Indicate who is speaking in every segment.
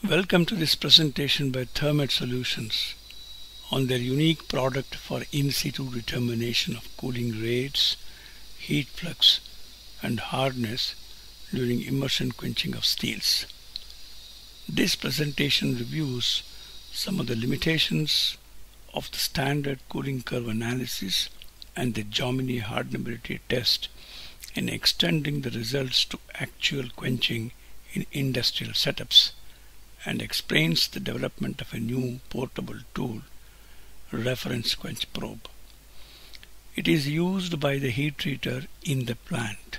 Speaker 1: Welcome to this presentation by Thermet Solutions on their unique product for in situ determination of cooling rates, heat flux and hardness during immersion quenching of steels. This presentation reviews some of the limitations of the standard cooling curve analysis and the Jominy hardenability test in extending the results to actual quenching in industrial setups, and explains the development of a new portable tool, reference quench probe. It is used by the heat treater in the plant.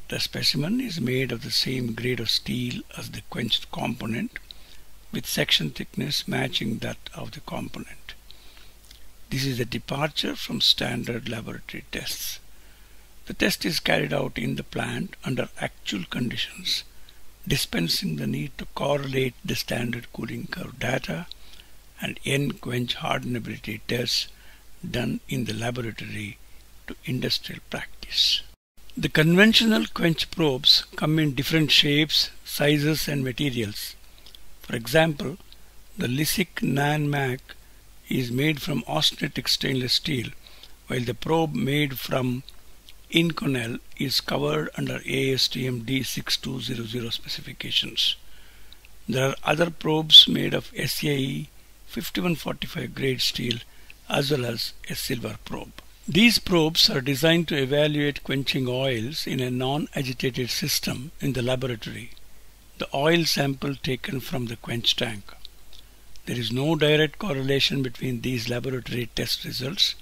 Speaker 1: The specimen is made of the same grade of steel as the quenched component, with section thickness matching that of the component. This is a departure from standard laboratory tests. The test is carried out in the plant under actual conditions, dispensing the need to correlate the standard cooling curve data and quench hardenability tests done in the laboratory to industrial practice. The conventional quench probes come in different shapes, sizes and materials. For example, the Lisic NanMac is made from austenitic stainless steel, while the probe made from Inconel is covered under ASTM D6200 specifications. There are other probes made of SAE 5145 grade steel as well as a silver probe. These probes are designed to evaluate quenching oils in a non-agitated system in the laboratory, the oil sample taken from the quench tank. There is no direct correlation between these laboratory test results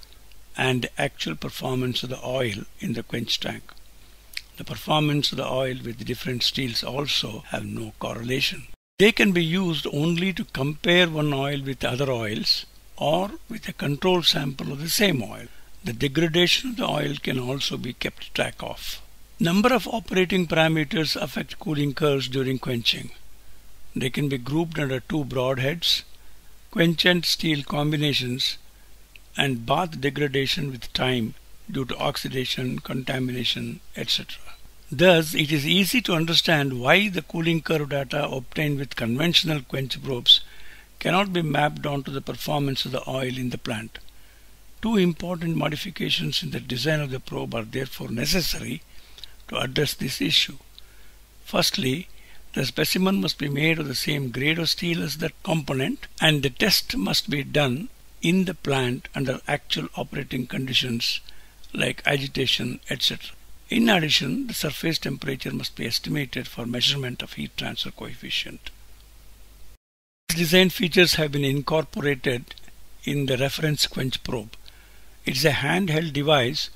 Speaker 1: and the actual performance of the oil in the quench tank. The performance of the oil with different steels also have no correlation. They can be used only to compare one oil with other oils or with a control sample of the same oil. The degradation of the oil can also be kept track of. Number of operating parameters affect cooling curves during quenching. They can be grouped under two broadheads: quenchant steel combinations and bath degradation with time due to oxidation, contamination, etc. Thus, it is easy to understand why the cooling curve data obtained with conventional quench probes cannot be mapped onto the performance of the oil in the plant. Two important modifications in the design of the probe are therefore necessary to address this issue. Firstly, the specimen must be made of the same grade of steel as the component, and the test must be done in the plant under actual operating conditions like agitation, etc. In addition, the surface temperature must be estimated for measurement of heat transfer coefficient. These design features have been incorporated in the reference quench probe. It is a handheld device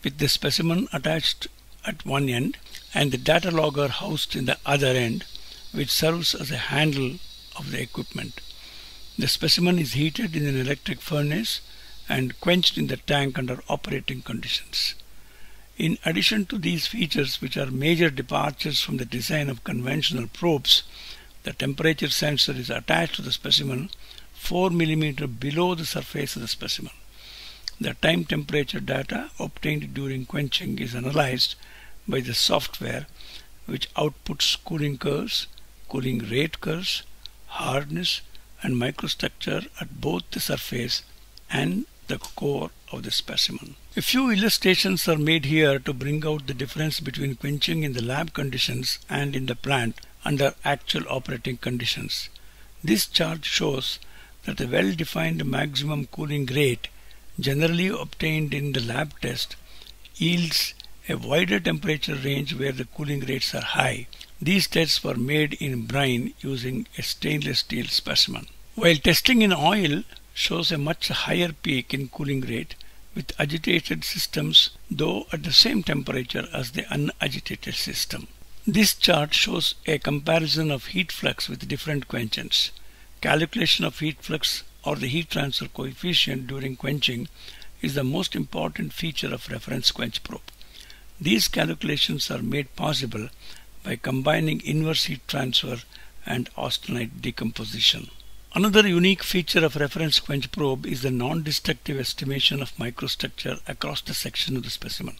Speaker 1: with the specimen attached at one end and the data logger housed in the other end, which serves as a handle of the equipment. The specimen is heated in an electric furnace and quenched in the tank under operating conditions. In addition to these features, which are major departures from the design of conventional probes, the temperature sensor is attached to the specimen 4 mm below the surface of the specimen. The time temperature data obtained during quenching is analyzed by the software, which outputs cooling curves, cooling rate curves, hardness and microstructure at both the surface and the core of the specimen. A few illustrations are made here to bring out the difference between quenching in the lab conditions and in the plant under actual operating conditions. This chart shows that a well-defined maximum cooling rate generally obtained in the lab test yields a wider temperature range where the cooling rates are high. These tests were made in brine using a stainless steel specimen. While testing in oil shows a much higher peak in cooling rate with agitated systems, though at the same temperature as the unagitated system. This chart shows a comparison of heat flux with different quenchants. Calculation of heat flux or the heat transfer coefficient during quenching is the most important feature of reference quench probe. These calculations are made possible by combining inverse heat transfer and austenite decomposition. Another unique feature of reference quench probe is the non-destructive estimation of microstructure across the section of the specimen.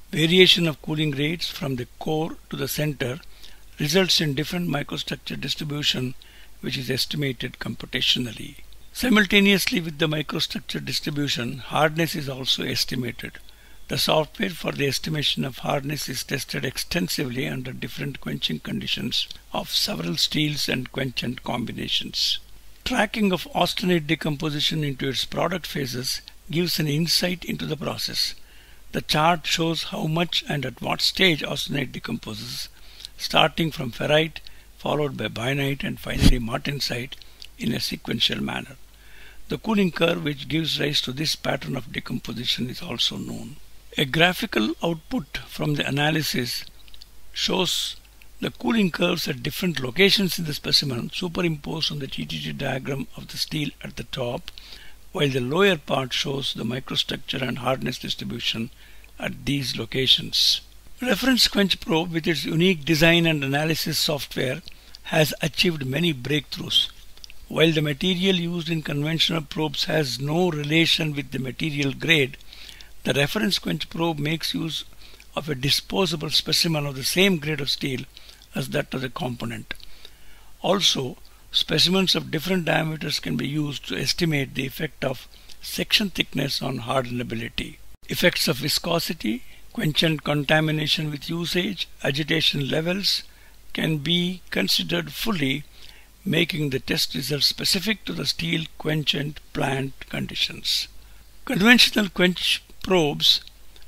Speaker 1: Variation of cooling rates from the core to the center results in different microstructure distribution which is estimated computationally. Simultaneously with the microstructure distribution, hardness is also estimated. The software for the estimation of hardness is tested extensively under different quenching conditions of several steels and quenchant combinations. Tracking of austenite decomposition into its product phases gives an insight into the process. The chart shows how much and at what stage austenite decomposes, starting from ferrite, followed by bainite and finally martensite in a sequential manner. The cooling curve which gives rise to this pattern of decomposition is also known. A graphical output from the analysis shows the cooling curves at different locations in the specimen superimposed on the TTT diagram of the steel at the top, while the lower part shows the microstructure and hardness distribution at these locations. Reference quench probe with its unique design and analysis software has achieved many breakthroughs. While the material used in conventional probes has no relation with the material grade, the reference quench probe makes use of a disposable specimen of the same grade of steel as that of the component. Also, specimens of different diameters can be used to estimate the effect of section thickness on hardenability. Effects of viscosity, quenchant contamination with usage, agitation levels can be considered fully, making the test results specific to the steel quenchant plant conditions. Conventional quench probes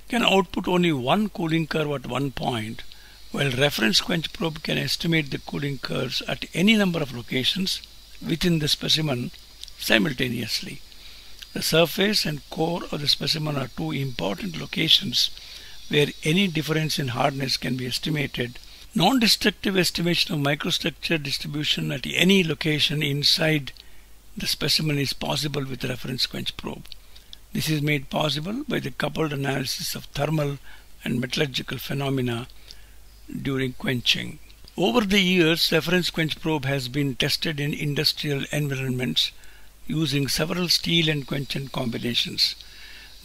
Speaker 1: can output only one cooling curve at one point, while reference quench probe can estimate the cooling curves at any number of locations within the specimen simultaneously. The surface and core of the specimen are two important locations where any difference in hardness can be estimated. Non-destructive estimation of microstructure distribution at any location inside the specimen is possible with reference quench probe. This is made possible by the coupled analysis of thermal and metallurgical phenomena during quenching. Over the years, reference quench probe has been tested in industrial environments using several steel and quenchant combinations.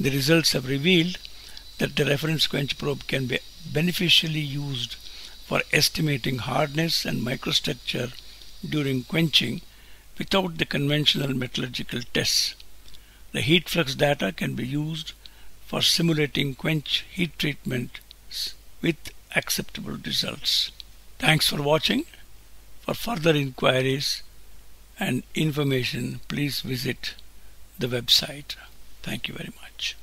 Speaker 1: The results have revealed that the reference quench probe can be beneficially used for estimating hardness and microstructure during quenching without the conventional metallurgical tests. The heat flux data can be used for simulating quench heat treatment with acceptable results. Thanks for watching. For further inquiries and information, please visit the website. Thank you very much.